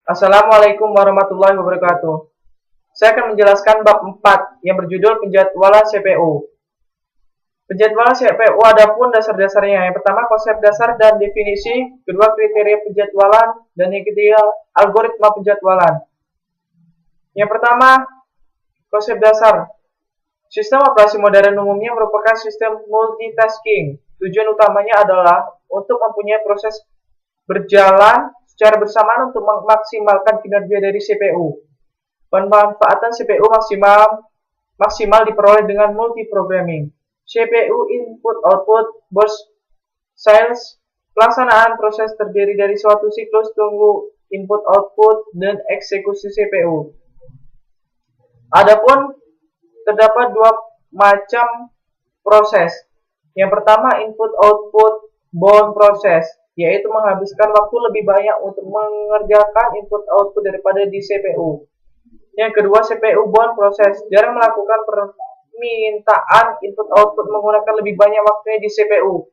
Assalamualaikum warahmatullahi wabarakatuh. Saya akan menjelaskan bab 4 yang berjudul penjadwalan CPU. Penjadwalan CPU ada pun dasar-dasarnya. Yang pertama konsep dasar dan definisi, kedua kriteria penjadwalan, dan yang ketiga algoritma penjadwalan. Yang pertama, konsep dasar. Sistem operasi modern umumnya merupakan sistem multitasking. Tujuan utamanya adalah untuk mempunyai proses berjalan secara bersamaan untuk memaksimalkan kinerja dari CPU. Pemanfaatan CPU maksimal diperoleh dengan multiprogramming. CPU input-output burst size. Pelaksanaan proses terdiri dari suatu siklus tunggu input-output dan eksekusi CPU. Adapun terdapat dua macam proses. Yang pertama input-output bound proses, yaitu menghabiskan waktu lebih banyak untuk mengerjakan input-output daripada di CPU. Yang kedua CPU bound proses, jarang melakukan permintaan input-output menggunakan lebih banyak waktunya di CPU.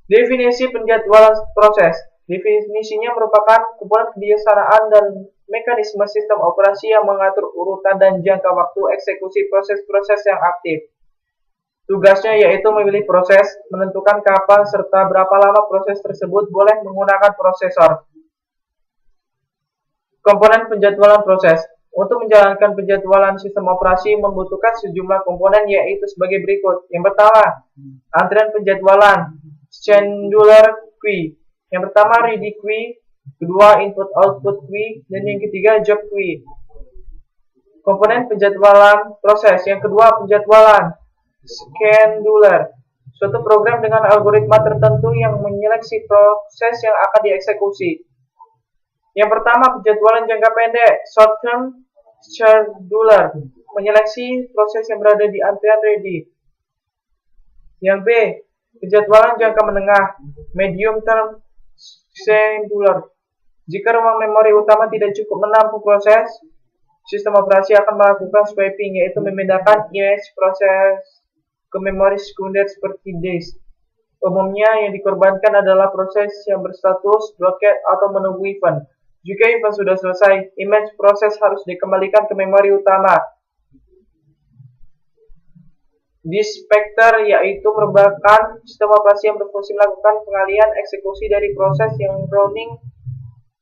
Definisi penjadwalan proses. Definisinya merupakan kumpulan kebiasaan dan mekanisme sistem operasi yang mengatur urutan dan jangka waktu eksekusi proses-proses yang aktif. Tugasnya yaitu memilih proses, menentukan kapan serta berapa lama proses tersebut boleh menggunakan prosesor. Komponen penjadwalan proses. Untuk menjalankan penjadwalan sistem operasi membutuhkan sejumlah komponen yaitu sebagai berikut. Yang pertama, antrian penjadwalan, scheduler queue. Yang pertama ready queue, kedua input-output queue, dan yang ketiga job queue. Komponen penjadwalan proses. Yang kedua penjadwalan, scheduler. Suatu program dengan algoritma tertentu yang menyeleksi proses yang akan dieksekusi. Yang pertama penjadwalan jangka pendek, short term scheduler, menyeleksi proses yang berada di antrian ready. Yang B, penjadwalan jangka menengah, medium term scheduler. Jika ruang memori utama tidak cukup menampung proses, sistem operasi akan melakukan swapping, yaitu memindahkan image proses ke memori sekunder seperti disk. Umumnya yang dikorbankan adalah proses yang berstatus blockade atau menunggu event. Jika event sudah selesai, image proses harus dikembalikan ke memori utama. Dispector yaitu merupakan sistem operasi yang berfungsi melakukan pengalihan eksekusi dari proses yang running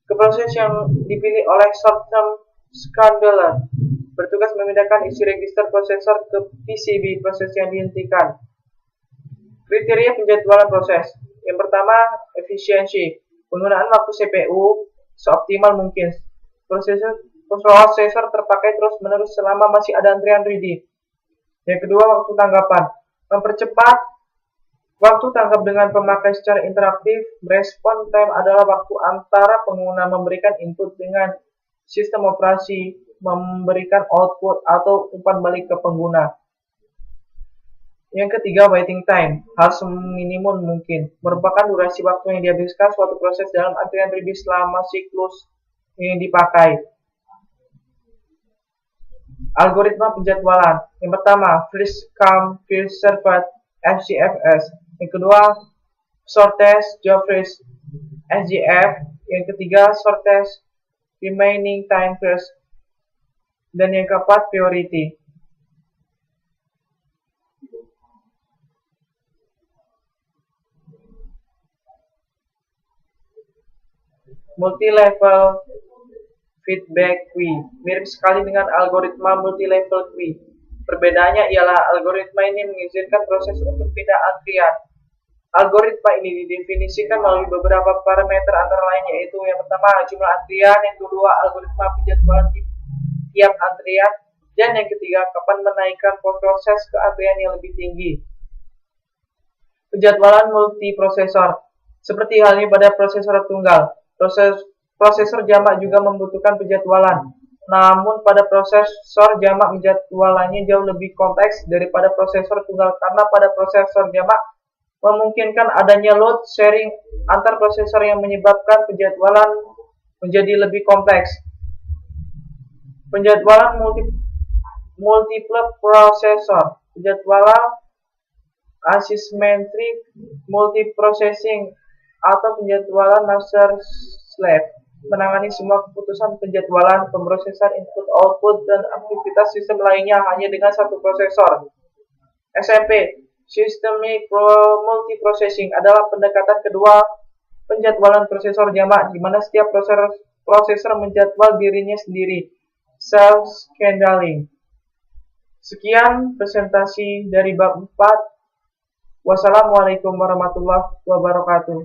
ke proses yang dipilih oleh short-term scheduler. Bertugas memindahkan isi register prosesor ke PCB proses yang dihentikan. Kriteria penjadwalan proses. Yang pertama, efisiensi. Penggunaan waktu CPU seoptimal mungkin. Prosesor terpakai terus-menerus selama masih ada antrian ready. Yang kedua, waktu tanggapan. Mempercepat waktu tanggap dengan pemakai secara interaktif. Response time adalah waktu antara pengguna memberikan input dengan sistem operasi memberikan output atau umpan balik ke pengguna. Yang ketiga, waiting time. Harus minimum mungkin. Merupakan durasi waktu yang dihabiskan suatu proses dalam antrian ready selama siklus yang dipakai. Algoritma penjadwalan. Yang pertama, first come, first served, FCFS. Yang kedua, shortest job first, SJF. Yang ketiga, shortest remaining time first. Dan yang keempat, priority. Multi-level feedback queue mirip sekali dengan algoritma multi-level queue. Perbedaannya ialah algoritma ini mengizinkan proses untuk pindah antrian. Algoritma ini didefinisikan melalui beberapa parameter antara lain yaitu yang pertama jumlah antrian, yang kedua algoritma penjadwalan tiap antrian, dan yang ketiga kapan menaikkan proses ke antrian yang lebih tinggi. Penjadwalan multiprosesor. Seperti halnya pada prosesor tunggal, prosesor jamak juga membutuhkan penjadwalan. Namun pada prosesor jamak penjadwalannya jauh lebih kompleks daripada prosesor tunggal karena pada prosesor jamak memungkinkan adanya load sharing antar prosesor yang menyebabkan penjadwalan menjadi lebih kompleks. Penjadwalan multiple prosesor. Penjadwalan asymmetric multiprocessing atau penjadwalan master slave. menangani semua keputusan penjadwalan, pemrosesan input-output, dan aktivitas sistem lainnya hanya dengan satu prosesor. SMP, Systemic Multiprocessing, adalah pendekatan kedua penjadwalan prosesor jamak, di mana setiap prosesor menjadwal dirinya sendiri. Self-scaling. Sekian presentasi dari bab 4. Wassalamualaikum warahmatullahi wabarakatuh.